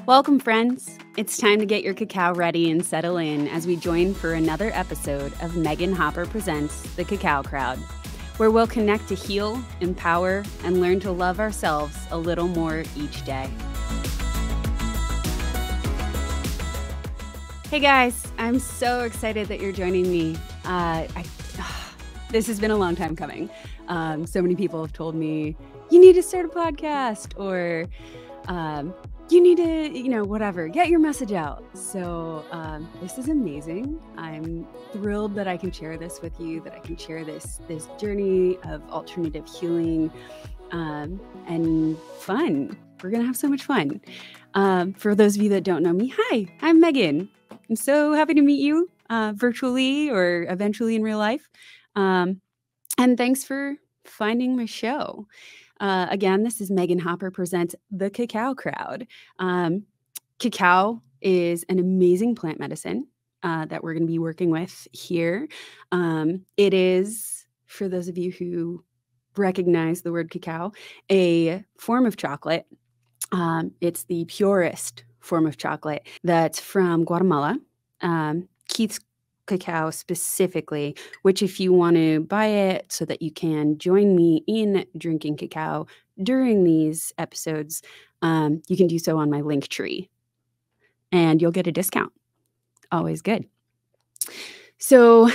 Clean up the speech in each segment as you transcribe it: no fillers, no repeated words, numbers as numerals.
Welcome, friends. It's time to get your cacao ready and settle in as we join for another episode of Meagan Hopper Presents The Cacao Crowd, where we'll connect to heal, empower, and learn to love ourselves a little more each day. Hey guys, I'm so excited that you're joining me. This has been a long time coming. So many people have told me, you need to start a podcast, or you need to, whatever, get your message out. So this is amazing. I'm thrilled that I can share this with you, that I can share this journey of alternative healing and fun. We're going to have so much fun. For those of you that don't know me, hi, I'm Meagan. I'm so happy to meet you virtually or eventually in real life. And thanks for finding my show. Again, this is Meagan Hopper Presents The Cacao Crowd. Cacao is an amazing plant medicine that we're going to be working with here. It is, for those of you who recognize the word cacao, a form of chocolate. It's the purest form of chocolate that's from Guatemala. Keith's Cacao specifically, which if you want to buy it so that you can join me in drinking cacao during these episodes, you can do so on my link tree and you'll get a discount. Always good. So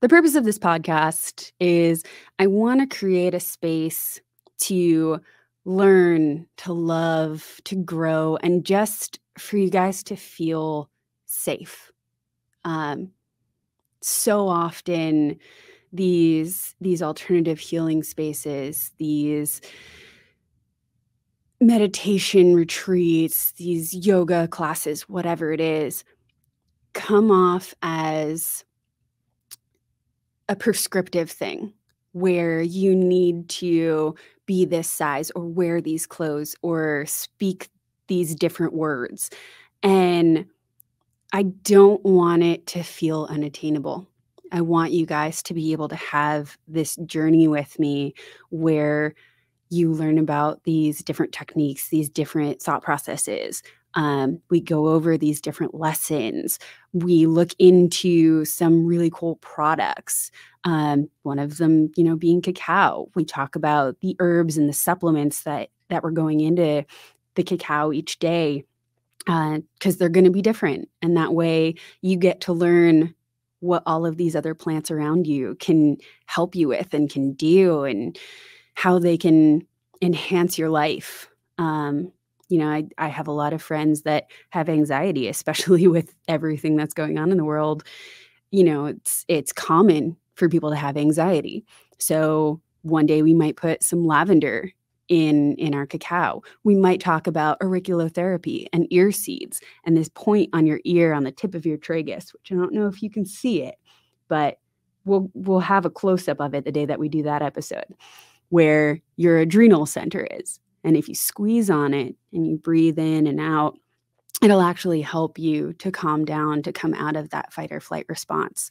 the purpose of this podcast is I want to create a space to learn, to love, to grow, and just for you guys to feel safe. So often these alternative healing spaces, these meditation retreats, these yoga classes, whatever it is, come off as a prescriptive thing where you need to be this size or wear these clothes or speak these different words. And I don't want it to feel unattainable. I want you guys to be able to have this journey with me where you learn about these different techniques, these different thought processes. We go over these different lessons. We look into some really cool products. One of them, being cacao. We talk about the herbs and the supplements that we're going into the cacao each day. Because they're going to be different. And that way you get to learn what all of these other plants around you can help you with and can do and how they can enhance your life. I have a lot of friends that have anxiety, especially with everything that's going on in the world. It's common for people to have anxiety. So one day we might put some lavender in our cacao. We might talk about auriculotherapy and ear seeds and this point on your ear on the tip of your tragus, which I don't know if you can see it, but we'll have a close-up of it the day that we do that episode, where your adrenal center is. And if you squeeze on it and you breathe in and out, it'll actually help you to calm down, to come out of that fight or flight response.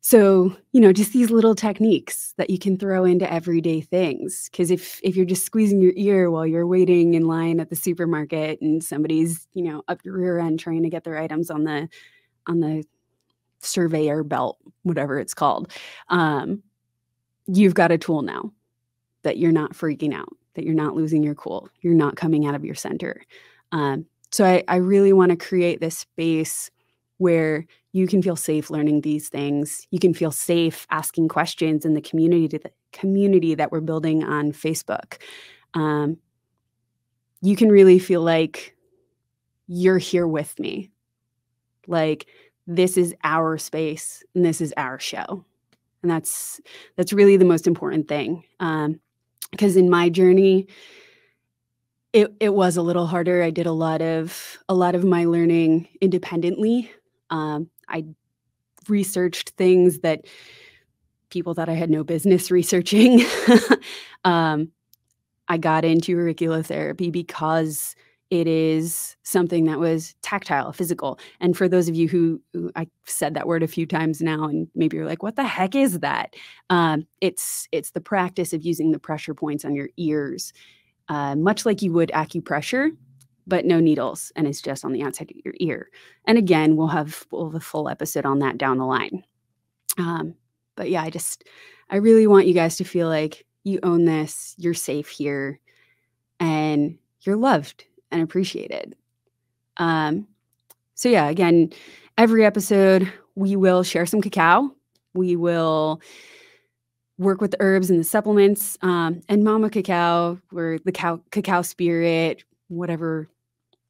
So, just these little techniques that you can throw into everyday things. Because if you're just squeezing your ear while you're waiting in line at the supermarket and somebody's, up your rear end trying to get their items on the surveyor belt, whatever it's called, you've got a tool now that you're not freaking out, that you're not losing your cool, you're not coming out of your center. So I really want to create this space where you can feel safe learning these things. You can feel safe asking questions in the community that we're building on Facebook. You can really feel like you're here with me. Like this is our space and this is our show. And that's really the most important thing. Because in my journey, it was a little harder. I did a lot of my learning independently. I researched things that people thought I had no business researching. I got into auriculotherapy because it is something that was tactile, physical. And for those of you who I've said that word a few times now, and maybe you're like, what the heck is that? It's the practice of using the pressure points on your ears, much like you would acupressure, but no needles, and it's just on the outside of your ear. And again, we'll have a full episode on that down the line. But yeah, I really want you guys to feel like you own this, you're safe here, and you're loved and appreciated. So yeah, again, every episode we will share some cacao. We will work with the herbs and the supplements, and Mama Cacao, or the cacao spirit, whatever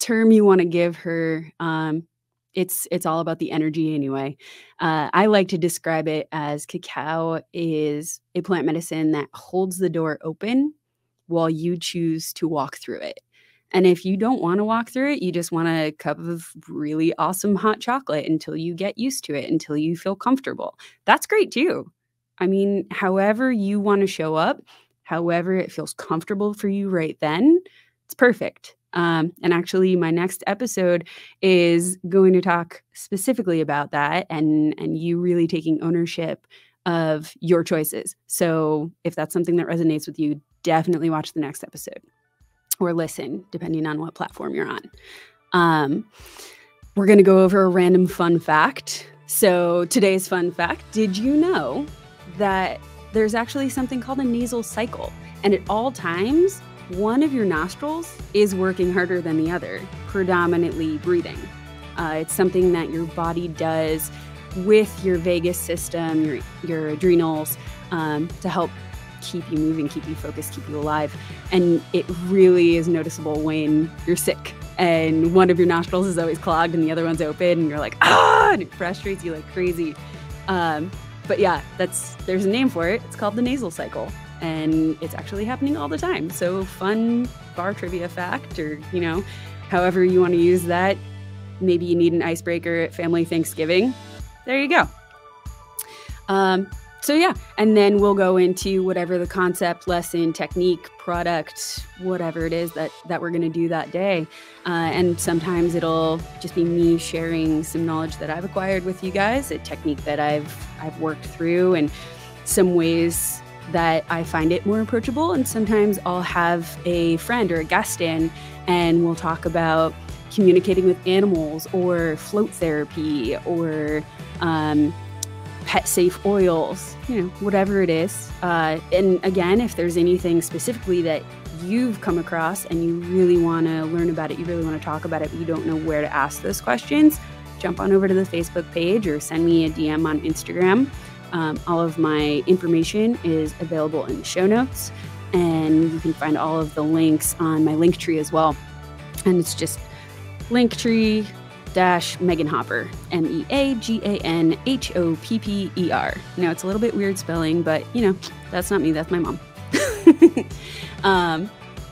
term you want to give her. It's all about the energy anyway. I like to describe it as cacao is a plant medicine that holds the door open while you choose to walk through it. And if you don't want to walk through it, you just want a cup of really awesome hot chocolate until you get used to it, until you feel comfortable. That's great too. I mean, however you want to show up, however it feels comfortable for you right then, it's perfect. And actually, my next episode is going to talk specifically about that and you really taking ownership of your choices. So if that's something that resonates with you, definitely watch the next episode or listen, depending on what platform you're on. We're going to go over a random fun fact. So today's fun fact, did you know that there's actually something called a nasal cycle? And at all times, one of your nostrils is working harder than the other, predominantly breathing. It's something that your body does with your vagus system, your adrenals, to help keep you moving, keep you focused, keep you alive. And it really is noticeable when you're sick and one of your nostrils is always clogged and the other one's open and you're like, and it frustrates you like crazy. But yeah, there's a name for it. It's called the nasal cycle. And it's actually happening all the time. So fun bar trivia fact, or, however you want to use that. Maybe you need an icebreaker at family Thanksgiving. There you go. So yeah, and then we'll go into whatever the concept, lesson, technique, product, whatever it is that we're going to do that day. And sometimes it'll just be me sharing some knowledge that I've acquired with you guys, a technique that I've worked through, and some ways that I find it more approachable. And sometimes I'll have a friend or a guest in and we'll talk about communicating with animals or float therapy or pet safe oils, whatever it is. And again, if there's anything specifically that you've come across and you really want to learn about it, you really want to talk about it, but you don't know where to ask those questions, jump on over to the Facebook page or send me a DM on Instagram. All of my information is available in the show notes, and you can find all of the links on my Linktree as well. And it's just Linktree-Meagan Hopper, MEaganHopper. Now, it's a little bit weird spelling, but that's not me, that's my mom.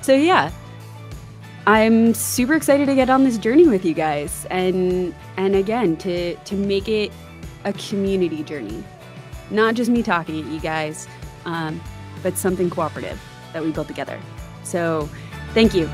So yeah, I'm super excited to get on this journey with you guys, and again, to make it a community journey. Not just me talking at you guys, but something cooperative that we build together. So thank you.